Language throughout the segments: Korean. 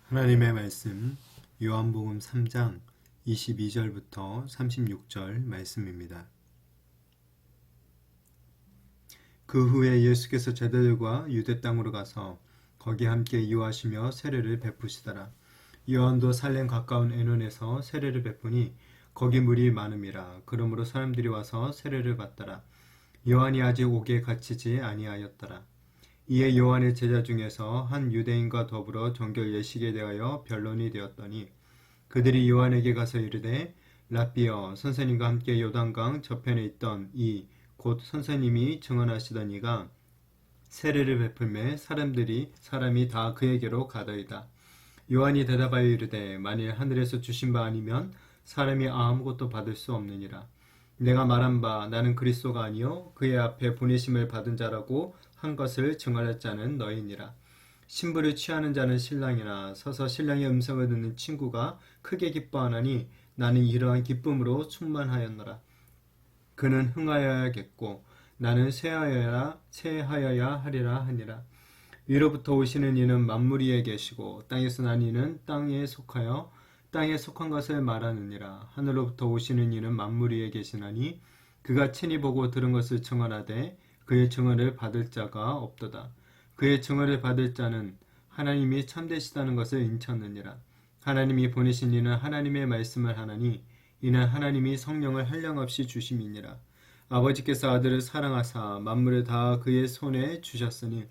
하나님의 말씀 요한복음 3장 22절부터 36절 말씀입니다. 그 후에 예수께서 제자들과 유대 땅으로 가서 거기 함께 유하시며 세례를 베푸시더라. 요한도 살렘 가까운 애논에서 세례를 베푸니 거기 물이 많음이라. 그러므로 사람들이 와서 세례를 받더라. 요한이 아직 옥에 갇히지 아니하였더라. 이에 요한의 제자 중에서 한 유대인과 더불어 정결 예식에 대하여 변론이 되었더니 그들이 요한에게 가서 이르되 랍비여 선생님과 함께 요단강 저편에 있던 이 곧 선생님이 증언하시던 이가 세례를 베풀매 사람이 다 그에게로 가더이다. 요한이 대답하여 이르되 만일 하늘에서 주신 바 아니면 사람이 아무것도 받을 수 없느니라. 내가 말한 바 나는 그리스도가 아니요 그의 앞에 보내심을 받은 자라고 한 것을 증언할 자는 너희니라. 신부를 취하는 자는 신랑이나 서서 신랑의 음성을 듣는 친구가 크게 기뻐하나니 나는 이러한 기쁨으로 충만하였노라. 그는 흥하여야겠고 나는 쇠하여야 하리라 하니라. 위로부터 오시는 이는 만물 위에 계시고 땅에서 난 이는 땅에 속하여 땅에 속한 것을 말하느니라. 하늘로부터 오시는 이는 만물 위에 계시나니 그가 친히 보고 들은 것을 증언하되 그의 증언을 받을 자가 없도다. 그의 증언을 받을 자는 하나님이 참되시다는 것을 인쳤느니라. 하나님이 보내신 이는 하나님의 말씀을 하나니 이는 하나님이 성령을 한량없이 주심이니라. 아버지께서 아들을 사랑하사 만물을 다 그의 손에 주셨으니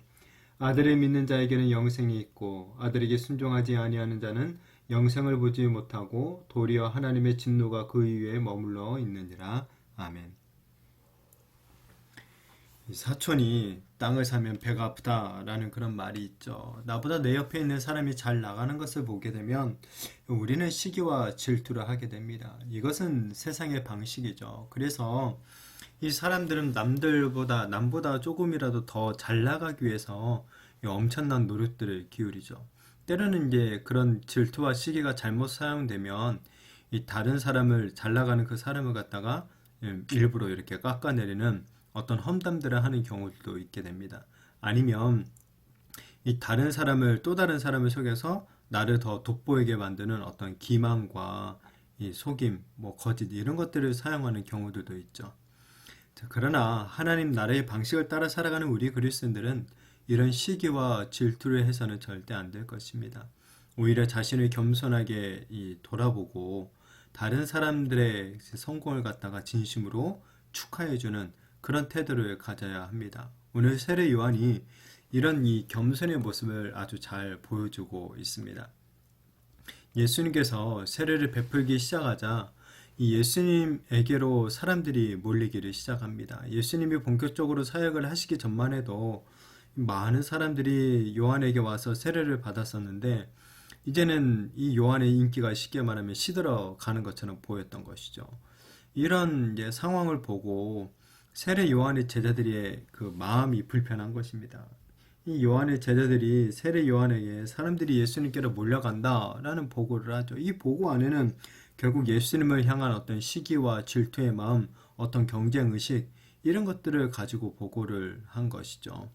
아들을 믿는 자에게는 영생이 있고 아들에게 순종하지 아니하는 자는 영생을 보지 못하고 도리어 하나님의 진노가 그 위에 머물러 있느니라. 아멘. 사촌이 땅을 사면 배가 아프다라는 그런 말이 있죠. 나보다 내 옆에 있는 사람이 잘 나가는 것을 보게 되면 우리는 시기와 질투를 하게 됩니다. 이것은 세상의 방식이죠. 그래서 이 사람들은 남보다 조금이라도 더 잘 나가기 위해서 엄청난 노력들을 기울이죠. 때로는 이제 그런 질투와 시기가 잘못 사용되면 이 다른 사람을 잘 나가는 그 사람을 갖다가 일부러 이렇게 깎아내리는 어떤 험담들을 하는 경우도 있게 됩니다. 아니면 이 또 다른 사람을 속여서 나를 더 돋보이게 만드는 어떤 기만과 이 속임, 거짓 이런 것들을 사용하는 경우들도 있죠. 자, 그러나 하나님 나라의 방식을 따라 살아가는 우리 그리스도인들은 이런 시기와 질투를 해서는 절대 안 될 것입니다. 오히려 자신을 겸손하게 돌아보고 다른 사람들의 성공을 갖다가 진심으로 축하해주는 그런 태도를 가져야 합니다. 오늘 세례 요한이 이런 이 겸손의 모습을 아주 잘 보여주고 있습니다. 예수님께서 세례를 베풀기 시작하자 이 예수님에게로 사람들이 몰리기를 시작합니다. 예수님이 본격적으로 사역을 하시기 전만 해도 많은 사람들이 요한에게 와서 세례를 받았었는데 이제는 이 요한의 인기가 쉽게 말하면 시들어 가는 것처럼 보였던 것이죠. 이런 이제 상황을 보고 세례 요한의 제자들의 그 마음이 불편한 것입니다. 이 요한의 제자들이 세례 요한에게 사람들이 예수님께로 몰려간다라는 보고를 하죠. 이 보고 안에는 결국 예수님을 향한 어떤 시기와 질투의 마음, 어떤 경쟁의식 이런 것들을 가지고 보고를 한 것이죠.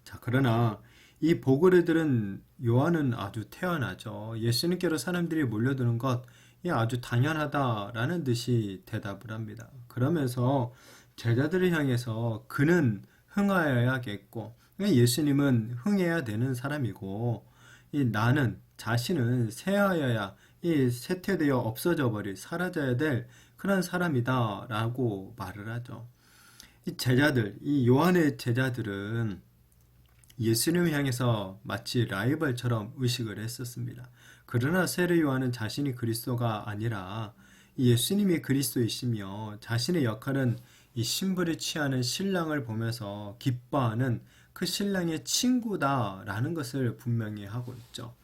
자, 그러나 이 보고를 들은 요한은 아주 태연하죠. 예수님께로 사람들이 몰려드는 것, 이 아주 당연하다라는 듯이 대답을 합니다. 그러면서 제자들을 향해서 그는 흥하여야겠고, 예수님은 흥해야 되는 사람이고, 자신은 쇠하여야, 쇠퇴되어 없어져 버릴, 사라져야 될 그런 사람이다라고 말을 하죠. 이 요한의 제자들은 예수님을 향해서 마치 라이벌처럼 의식을 했었습니다. 그러나 세례 요한은 자신이 그리스도가 아니라 예수님이 그리스도이시며 자신의 역할은 이 신부를 취하는 신랑을 보면서 기뻐하는 그 신랑의 친구다라는 것을 분명히 하고 있죠.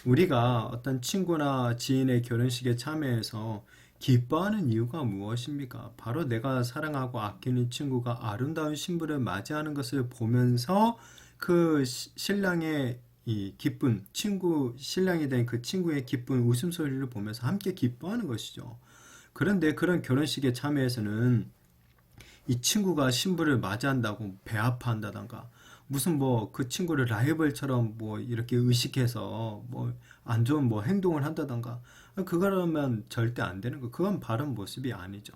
우리가 어떤 친구나 지인의 결혼식에 참여해서 기뻐하는 이유가 무엇입니까? 바로 내가 사랑하고 아끼는 친구가 아름다운 신부를 맞이하는 것을 보면서 그 신랑의 이 기쁜 신랑이 된 그 친구의 기쁜 웃음소리를 보면서 함께 기뻐하는 것이죠. 그런데 그런 결혼식에 참여해서는 이 친구가 신부를 맞이한다고 배 아파한다던가 무슨 뭐 그 친구를 라이벌처럼 뭐 이렇게 의식해서 뭐 안 좋은 뭐 행동을 한다던가 그거라면 절대 안 되는 거. 그건 바른 모습이 아니죠.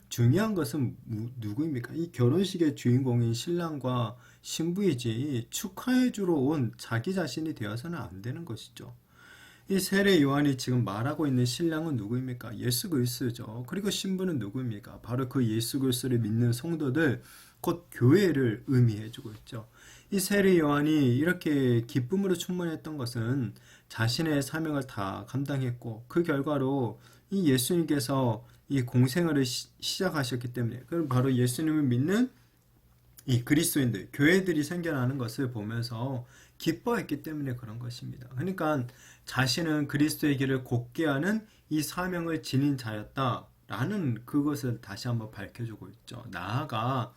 중요한 것은 누구입니까? 이 결혼식의 주인공인 신랑과 신부이지 축하해 주러 온 자기 자신이 되어서는 안 되는 것이죠. 이 세례 요한이 지금 말하고 있는 신랑은 누구입니까? 예수 그리스도죠. 그리고 신부는 누구입니까? 바로 그 예수 그리스도를 믿는 성도들, 곧 교회를 의미해주고 있죠. 이 세례 요한이 이렇게 기쁨으로 충만했던 것은 자신의 사명을 다 감당했고 그 결과로 이 예수님께서 이 공생애를 시작하셨기 때문에 그럼 바로 예수님을 믿는 이 그리스도인들, 교회들이 생겨나는 것을 보면서 기뻐했기 때문에 그런 것입니다. 그러니까 자신은 그리스도의 길을 곱게 하는 이 사명을 지닌 자였다라는 그것을 다시 한번 밝혀주고 있죠. 나아가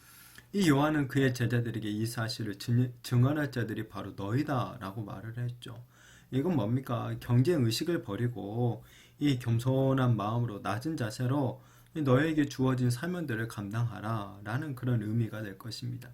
이 요한은 그의 제자들에게 이 사실을 증언할 자들이 바로 너희다라고 말을 했죠. 이건 뭡니까? 경쟁 의식을 버리고 이 겸손한 마음으로 낮은 자세로 너에게 주어진 사명들을 감당하라 라는 그런 의미가 될 것입니다.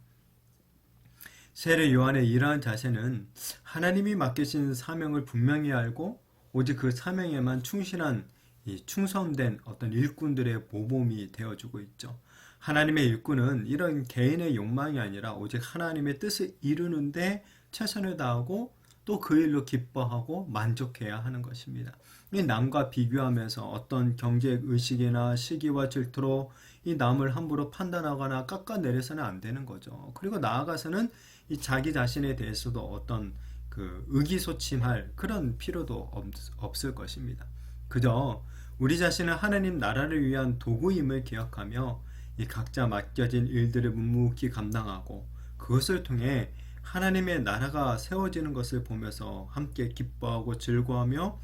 세례 요한의 이러한 자세는 하나님이 맡기신 사명을 분명히 알고 오직 그 사명에만 충실한 이 충성된 어떤 일꾼들의 모범이 되어주고 있죠. 하나님의 일꾼은 이런 개인의 욕망이 아니라 오직 하나님의 뜻을 이루는데 최선을 다하고 또 그 일로 기뻐하고 만족해야 하는 것입니다. 이 남과 비교하면서 어떤 경제 의식이나 시기와 질투로 이 남을 함부로 판단하거나 깎아내려서는 안 되는 거죠. 그리고 나아가서는 이 자기 자신에 대해서도 어떤 그 의기소침할 그런 필요도 없을 것입니다. 그저 우리 자신은 하나님 나라를 위한 도구임을 기억하며 이 각자 맡겨진 일들을 묵묵히 감당하고 그것을 통해 하나님의 나라가 세워지는 것을 보면서 함께 기뻐하고 즐거워하며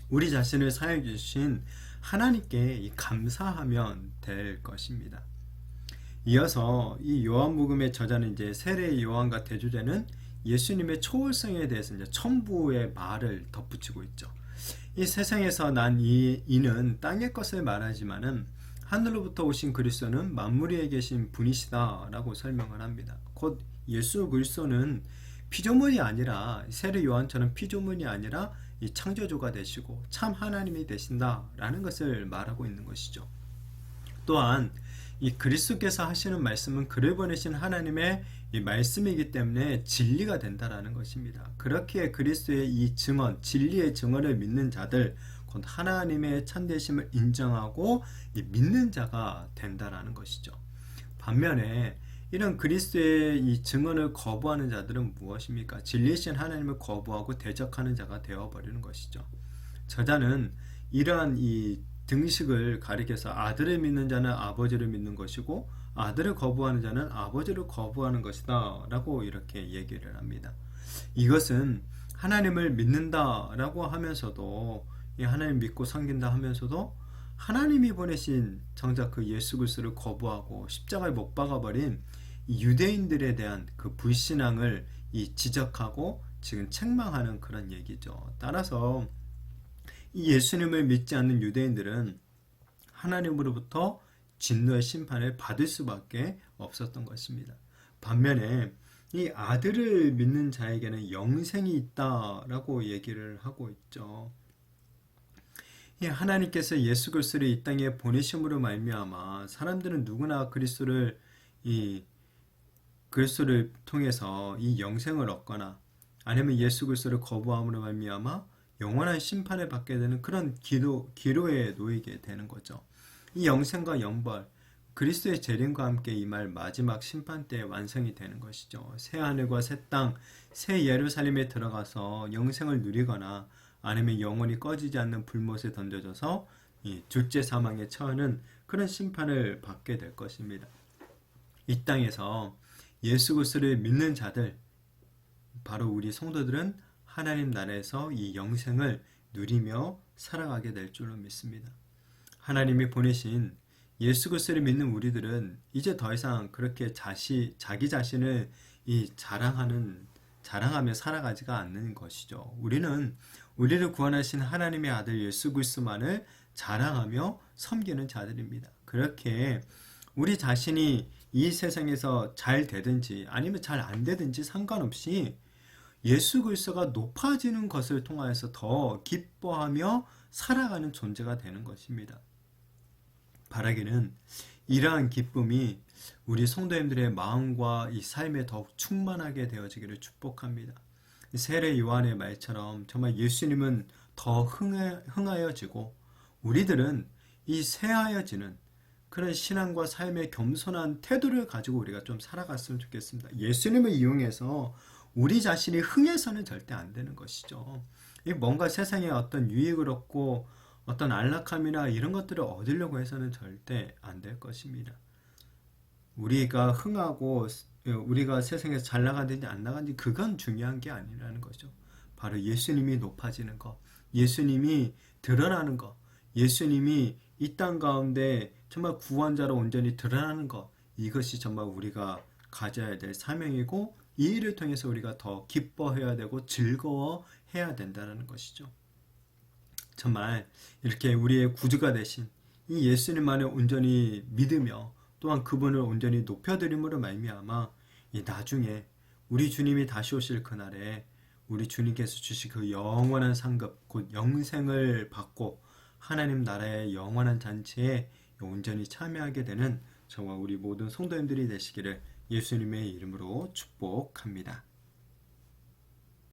우리 자신을 사용해 주신 하나님께 감사하면 될 것입니다. 이어서 이 요한복음의 저자는 이제 세례 요한과 대조되는 예수님의 초월성에 대해서 이제 첨부의 말을 덧붙이고 있죠. 이 세상에서 난 이는 땅의 것을 말하지만은 하늘로부터 오신 그리스도는 만물 위에 계신 분이시다라고 설명을 합니다. 곧 예수 그리스도는 피조물이 아니라 세례 요한처럼 피조물이 아니라 이 창조주가 되시고 참 하나님이 되신다라는 것을 말하고 있는 것이죠. 또한 이 그리스도께서 하시는 말씀은 그를 보내신 하나님의 이 말씀이기 때문에 진리가 된다라는 것입니다. 그렇기에 그리스도의 이 증언, 진리의 증언을 믿는 자들, 곧 하나님의 참되심을 인정하고 믿는 자가 된다라는 것이죠. 반면에 이런 그리스도의 이 증언을 거부하는 자들은 무엇입니까? 진리신 하나님을 거부하고 대적하는 자가 되어버리는 것이죠. 저자는 이러한 이 등식을 가리켜서 아들을 믿는 자는 아버지를 믿는 것이고 아들을 거부하는 자는 아버지를 거부하는 것이다 라고 이렇게 얘기를 합니다. 이것은 하나님을 믿는다라고 하면서도 하나님 믿고 섬긴다 하면서도 하나님이 보내신 정작 그 예수 그리스도를 거부하고 십자가에 못 박아버린 유대인들에 대한 그 불신앙을 지적하고 지금 책망하는 그런 얘기죠. 따라서 이 예수님을 믿지 않는 유대인들은 하나님으로부터 진노의 심판을 받을 수밖에 없었던 것입니다. 반면에 이 아들을 믿는 자에게는 영생이 있다라고 얘기를 하고 있죠. 이 하나님께서 예수 그리스도를 이 땅에 보내심으로 말미암아 사람들은 누구나 그리스도를 통해서 이 영생을 얻거나 아니면 예수 그리스도를 거부함으로 말미암아 영원한 심판을 받게 되는 그런 기로에 놓이게 되는 거죠. 이 영생과 영벌, 그리스도의 재림과 함께 임할 마지막 심판 때에 완성이 되는 것이죠. 새 하늘과 새 땅, 새 예루살렘에 들어가서 영생을 누리거나 아니면 영원히 꺼지지 않는 불못에 던져져서 이 둘째 사망에 처하는 그런 심판을 받게 될 것입니다. 이 땅에서 예수 그리스도를 믿는 자들, 바로 우리 성도들은 하나님 나라에서 이 영생을 누리며 살아가게 될 줄로 믿습니다. 하나님이 보내신 예수 그리스도를 믿는 우리들은 이제 더 이상 그렇게 자기 자신을 자랑하며 살아가지가 않는 것이죠. 우리는 우리를 구원하신 하나님의 아들 예수 그리스도만을 자랑하며 섬기는 자들입니다. 그렇게 우리 자신이 이 세상에서 잘 되든지 아니면 잘 안 되든지 상관없이 예수 그리스도가 높아지는 것을 통하여서 더 기뻐하며 살아가는 존재가 되는 것입니다. 바라기는 이러한 기쁨이 우리 성도님들의 마음과 이 삶에 더욱 충만하게 되어지기를 축복합니다. 세례 요한의 말처럼 정말 예수님은 더 흥하여지고 우리들은 이 새하여지는 그런 신앙과 삶의 겸손한 태도를 가지고 우리가 좀 살아갔으면 좋겠습니다. 예수님을 이용해서 우리 자신이 흥해서는 절대 안 되는 것이죠. 뭔가 세상에 어떤 유익을 얻고 어떤 안락함이나 이런 것들을 얻으려고 해서는 절대 안 될 것입니다. 우리가 흥하고 우리가 세상에서 잘 나가든지 안 나가든지 그건 중요한 게 아니라는 거죠. 바로 예수님이 높아지는 것, 예수님이 드러나는 것, 예수님이 이 땅 가운데 정말 구원자로 온전히 드러나는 것, 이것이 정말 우리가 가져야 될 사명이고 이 일을 통해서 우리가 더 기뻐해야 되고 즐거워해야 된다는 것이죠. 정말 이렇게 우리의 구주가 되신 이 예수님만을 온전히 믿으며 또한 그분을 온전히 높여드림으로 말미암아 이 나중에 우리 주님이 다시 오실 그날에 우리 주님께서 주실 그 영원한 상급 곧 영생을 받고 하나님 나라의 영원한 잔치에 온전히 참여하게 되는 저와 우리 모든 성도님들이 되시기를 예수님의 이름으로 축복합니다.